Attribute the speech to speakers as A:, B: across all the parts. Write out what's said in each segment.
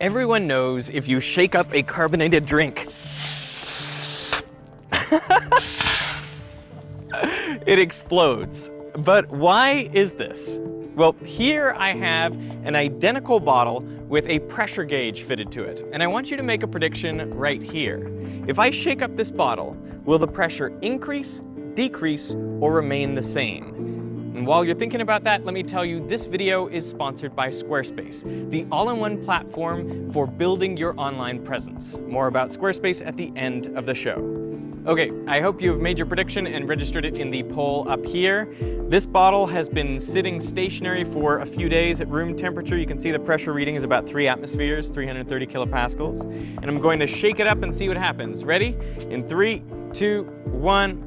A: Everyone knows if you shake up a carbonated drink, it explodes. But why is this? Well, here I have an identical bottle with a pressure gauge fitted to it, and I want you to make a prediction right here. If I shake up this bottle, will the pressure increase, decrease, or remain the same? And while you're thinking about that, let me tell you this video is sponsored by Squarespace, the all-in-one platform for building your online presence. More about Squarespace at the end of the show. Okay, I hope you've made your prediction and registered it in the poll up here. This bottle has been sitting stationary for a few days at room temperature. You can see the pressure reading is about 3 atmospheres, 330 kilopascals. And I'm going to shake it up and see what happens. Ready? In 3, 2, 1.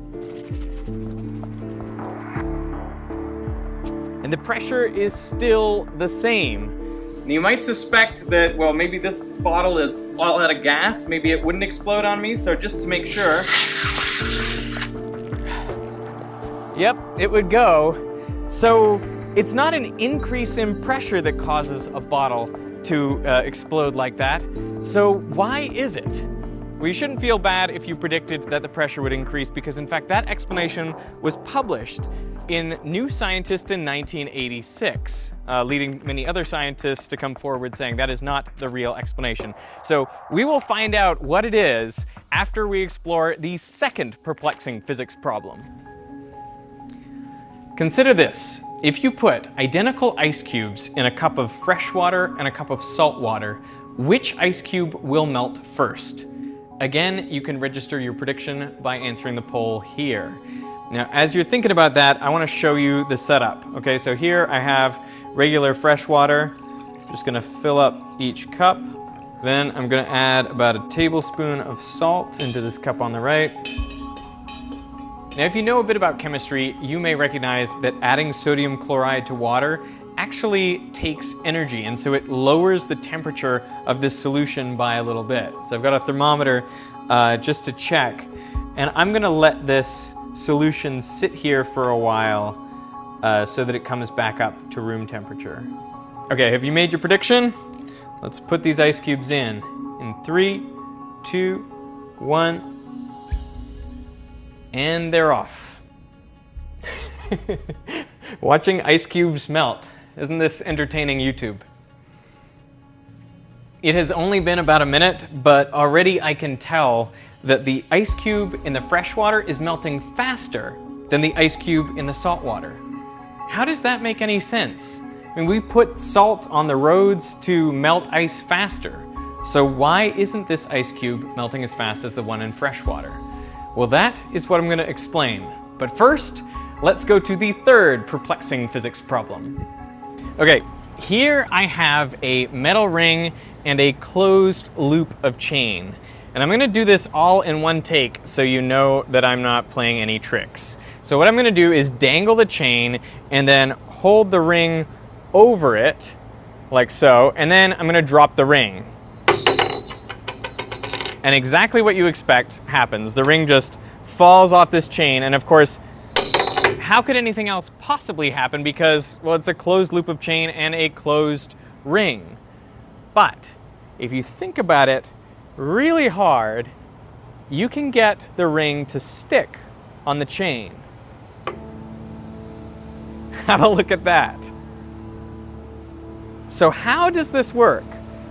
A: And the pressure is still the same. And you might suspect that, well, maybe this bottle is all out of gas. Maybe it wouldn't explode on me, so just to make sure. Yep, it would go. So it's not an increase in pressure that causes a bottle to explode like that. So why is it? Well, you shouldn't feel bad if you predicted that the pressure would increase, because in fact that explanation was published in New Scientist in 1986, leading many other scientists to come forward saying that is not the real explanation. So we will find out what it is after we explore the second perplexing physics problem. Consider this. If you put identical ice cubes in a cup of fresh water and a cup of salt water, which ice cube will melt first? Again, you can register your prediction by answering the poll here. Now, as you're thinking about that, I want to show you the setup. Okay, so here I have regular fresh water. Just going to fill up each cup. Then I'm going to add about a tablespoon of salt into this cup on the right. Now, if you know a bit about chemistry, you may recognize that adding sodium chloride to water actually takes energy, and so it lowers the temperature of this solution by a little bit. So I've got a thermometer just to check, and I'm going to let this solution sit here for a while so that it comes back up to room temperature. Okay, have you made your prediction? Let's put these ice cubes in 3, 2, 1, and they're off. Watching ice cubes melt. Isn't this entertaining YouTube? It has only been about a minute, but already I can tell that the ice cube in the fresh water is melting faster than the ice cube in the salt water. How does that make any sense? I mean, we put salt on the roads to melt ice faster. So why isn't this ice cube melting as fast as the one in fresh water? Well, that is what I'm going to explain. But first, let's go to the third perplexing physics problem. Okay, here I have a metal ring and a closed loop of chain. And I'm going to do this all in one take so you know that I'm not playing any tricks. So what I'm going to do is dangle the chain and then hold the ring over it, like so, and then I'm going to drop the ring. And exactly what you expect happens. The ring just falls off this chain, and of course, how could anything else possibly happen? Because, well, it's a closed loop of chain and a closed ring. But if you think about it really hard, you can get the ring to stick on the chain. Have a look at that. So how does this work?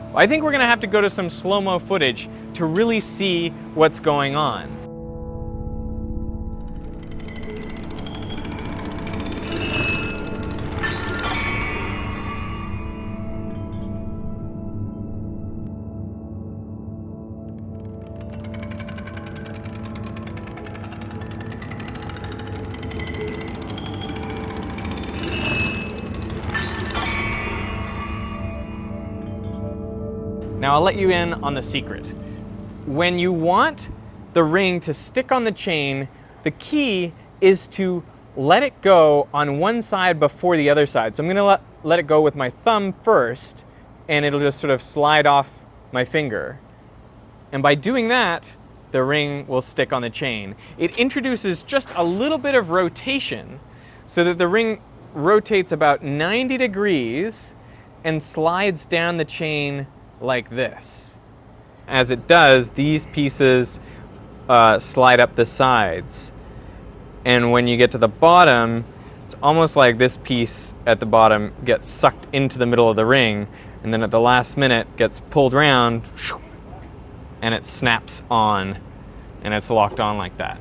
A: Well, I think we're going to have to go to some slow-mo footage to really see what's going on. Now, I'll let you in on the secret. When you want the ring to stick on the chain, the key is to let it go on one side before the other side. So I'm going to let it go with my thumb first, and it'll just sort of slide off my finger. And by doing that, the ring will stick on the chain. It introduces just a little bit of rotation so that the ring rotates about 90 degrees and slides down the chain like this. As it does, these pieces slide up the sides. And when you get to the bottom, it's almost like this piece at the bottom gets sucked into the middle of the ring, and then at the last minute gets pulled around, and it snaps on, and it's locked on like that.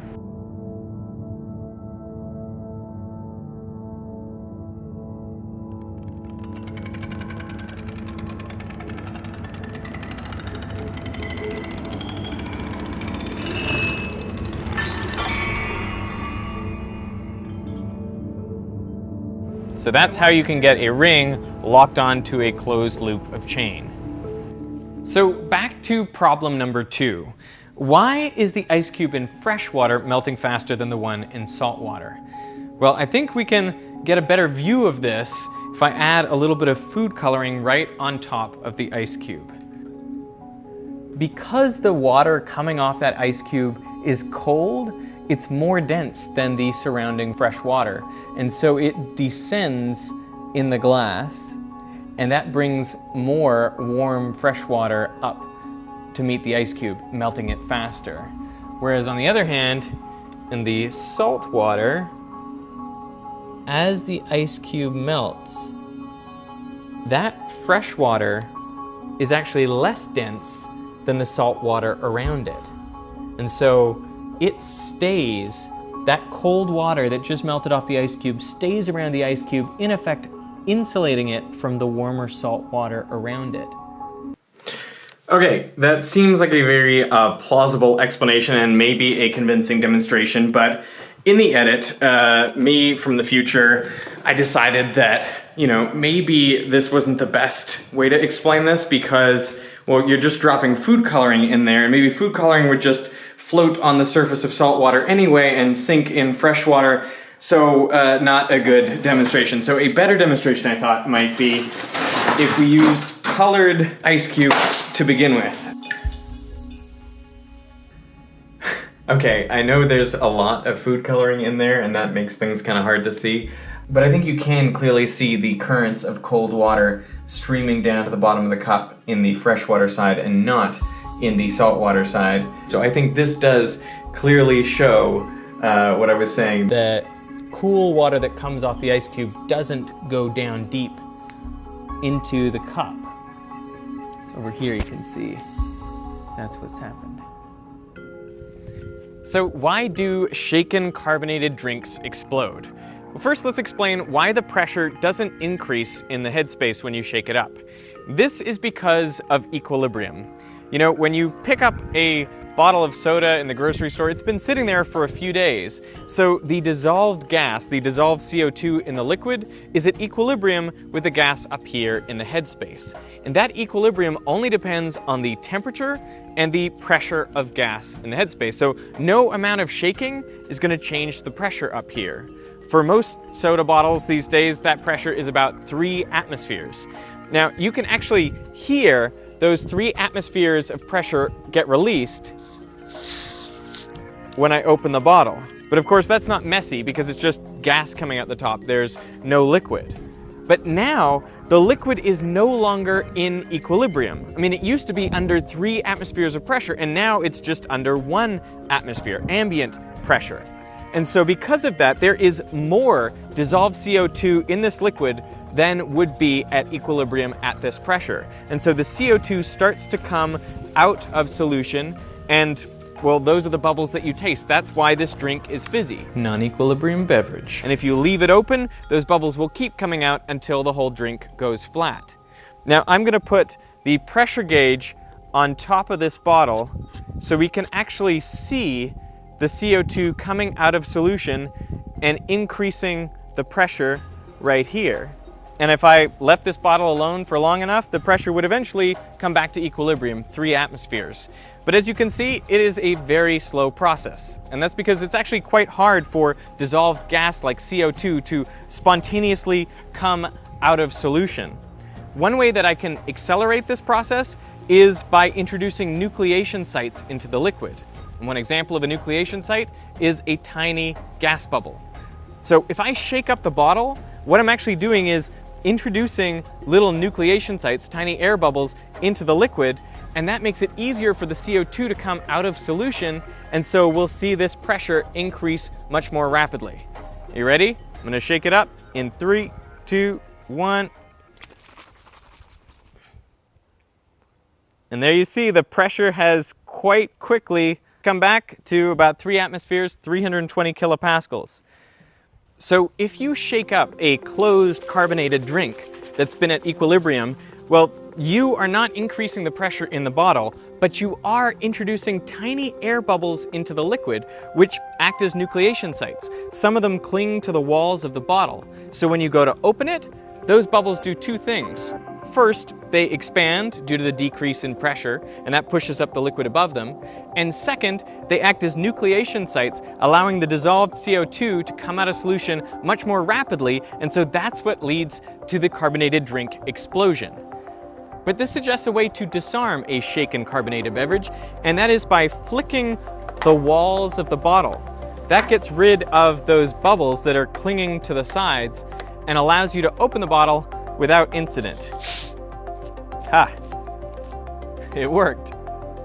A: So that's how you can get a ring locked onto a closed loop of chain. So back to problem number 2. Why is the ice cube in fresh water melting faster than the one in salt water? Well, I think we can get a better view of this if I add a little bit of food coloring right on top of the ice cube. Because the water coming off that ice cube is cold, it's more dense than the surrounding fresh water, and so it descends in the glass, and that brings more warm fresh water up to meet the ice cube, melting it faster. Whereas on the other hand, in the salt water, as the ice cube melts, that fresh water is actually less dense than the salt water around it. And so it stays, that cold water that just melted off the ice cube stays around the ice cube, in effect insulating it from the warmer salt water around it.
B: Okay, that seems like a very plausible explanation and maybe a convincing demonstration, but in the edit, me from the future, I decided that, maybe this wasn't the best way to explain this because, well, you're just dropping food coloring in there, and maybe food coloring would just float on the surface of salt water anyway and sink in fresh water, so not a good demonstration. So a better demonstration, I thought, might be if we used colored ice cubes to begin with. Okay, I know there's a lot of food coloring in there and that makes things kind of hard to see, but I think you can clearly see the currents of cold water streaming down to the bottom of the cup in the freshwater side and not in the saltwater side. So I think this does clearly show what I was saying.
A: The cool water that comes off the ice cube doesn't go down deep into the cup. Over here you can see that's what's happened. So why do shaken carbonated drinks explode? Well, first let's explain why the pressure doesn't increase in the headspace when you shake it up. This is because of equilibrium. When you pick up a bottle of soda in the grocery store, it's been sitting there for a few days. So the dissolved gas, the dissolved CO2 in the liquid, is at equilibrium with the gas up here in the headspace. And that equilibrium only depends on the temperature and the pressure of gas in the headspace. So no amount of shaking is going to change the pressure up here. For most soda bottles these days, that pressure is about 3 atmospheres. Now, you can actually hear those 3 atmospheres of pressure get released when I open the bottle. But of course that's not messy because it's just gas coming out the top. There's no liquid. But now the liquid is no longer in equilibrium. I mean, it used to be under 3 atmospheres of pressure and now it's just under 1 atmosphere, ambient pressure. And so because of that, there is more dissolved CO2 in this liquid than would be at equilibrium at this pressure. And so the CO2 starts to come out of solution and, well, those are the bubbles that you taste. That's why this drink is fizzy.
B: Non-equilibrium beverage.
A: And if you leave it open, those bubbles will keep coming out until the whole drink goes flat. Now I'm gonna put the pressure gauge on top of this bottle so we can actually see the CO2 coming out of solution and increasing the pressure right here. And if I left this bottle alone for long enough, the pressure would eventually come back to equilibrium, 3 atmospheres. But as you can see, it is a very slow process. And that's because it's actually quite hard for dissolved gas like CO2 to spontaneously come out of solution. One way that I can accelerate this process is by introducing nucleation sites into the liquid. And one example of a nucleation site is a tiny gas bubble. So if I shake up the bottle, what I'm actually doing is introducing little nucleation sites, tiny air bubbles, into the liquid, and that makes it easier for the CO2 to come out of solution, and so we'll see this pressure increase much more rapidly. You ready? I'm gonna shake it up in 3, 2, 1. And there you see the pressure has quite quickly come back to about 3 atmospheres, 320 kilopascals. So if you shake up a closed carbonated drink that's been at equilibrium, well, you are not increasing the pressure in the bottle, but you are introducing tiny air bubbles into the liquid, which act as nucleation sites. Some of them cling to the walls of the bottle. So when you go to open it, those bubbles do 2 things. First, they expand due to the decrease in pressure, and that pushes up the liquid above them. And second, they act as nucleation sites, allowing the dissolved CO2 to come out of solution much more rapidly, and so that's what leads to the carbonated drink explosion. But this suggests a way to disarm a shaken carbonated beverage, and that is by flicking the walls of the bottle. That gets rid of those bubbles that are clinging to the sides and allows you to open the bottle without incident. Ha! It worked.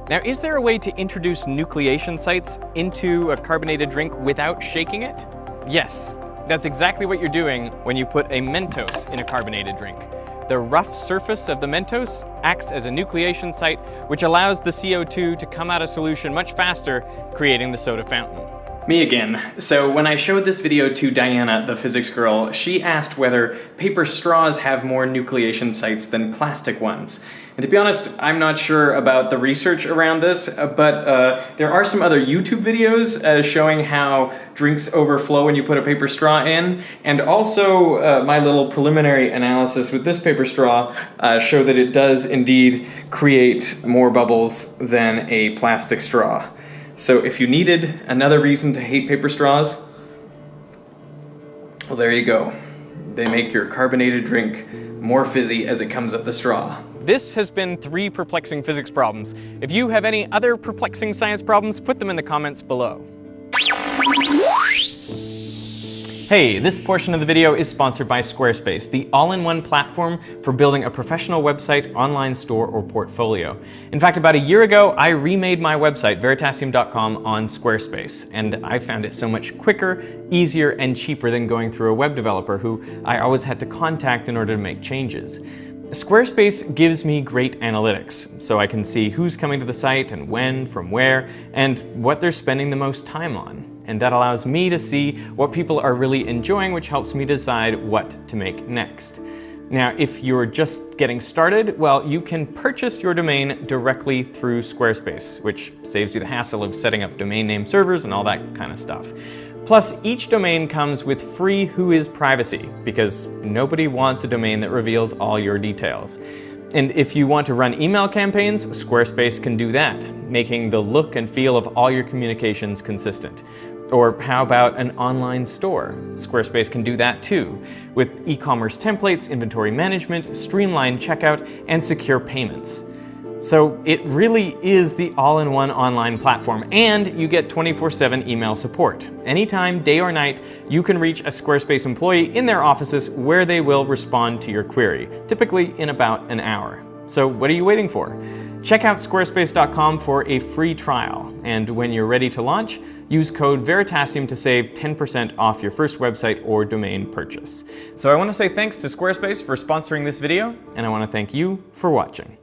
A: Now, is there a way to introduce nucleation sites into a carbonated drink without shaking it? Yes, that's exactly what you're doing when you put a Mentos in a carbonated drink. The rough surface of the Mentos acts as a nucleation site, which allows the CO2 to come out of solution much faster, creating the soda fountain.
B: Me again. So when I showed this video to Diana, the physics girl, she asked whether paper straws have more nucleation sites than plastic ones. And to be honest, I'm not sure about the research around this, but there are some other YouTube videos showing how drinks overflow when you put a paper straw in, and also my little preliminary analysis with this paper straw show that it does indeed create more bubbles than a plastic straw. So if you needed another reason to hate paper straws, well, there you go. They make your carbonated drink more fizzy as it comes up the straw.
A: This has been 3 perplexing physics problems. If you have any other perplexing science problems, put them in the comments below. Hey, this portion of the video is sponsored by Squarespace, the all-in-one platform for building a professional website, online store, or portfolio. In fact, about a year ago, I remade my website, Veritasium.com, on Squarespace, and I found it so much quicker, easier, and cheaper than going through a web developer who I always had to contact in order to make changes. Squarespace gives me great analytics, so I can see who's coming to the site and when, from where, and what they're spending the most time on. And that allows me to see what people are really enjoying, which helps me decide what to make next. Now, if you're just getting started, well, you can purchase your domain directly through Squarespace, which saves you the hassle of setting up domain name servers and all that kind of stuff. Plus, each domain comes with free Whois privacy, because nobody wants a domain that reveals all your details. And if you want to run email campaigns, Squarespace can do that, making the look and feel of all your communications consistent. Or how about an online store? Squarespace can do that too, with e-commerce templates, inventory management, streamlined checkout, and secure payments. So it really is the all-in-one online platform, and you get 24/7 email support. Anytime, day or night, you can reach a Squarespace employee in their offices where they will respond to your query, typically in about an hour. So what are you waiting for? Check out squarespace.com for a free trial, and when you're ready to launch, use code Veritasium to save 10% off your first website or domain purchase. So I want to say thanks to Squarespace for sponsoring this video, and I want to thank you for watching.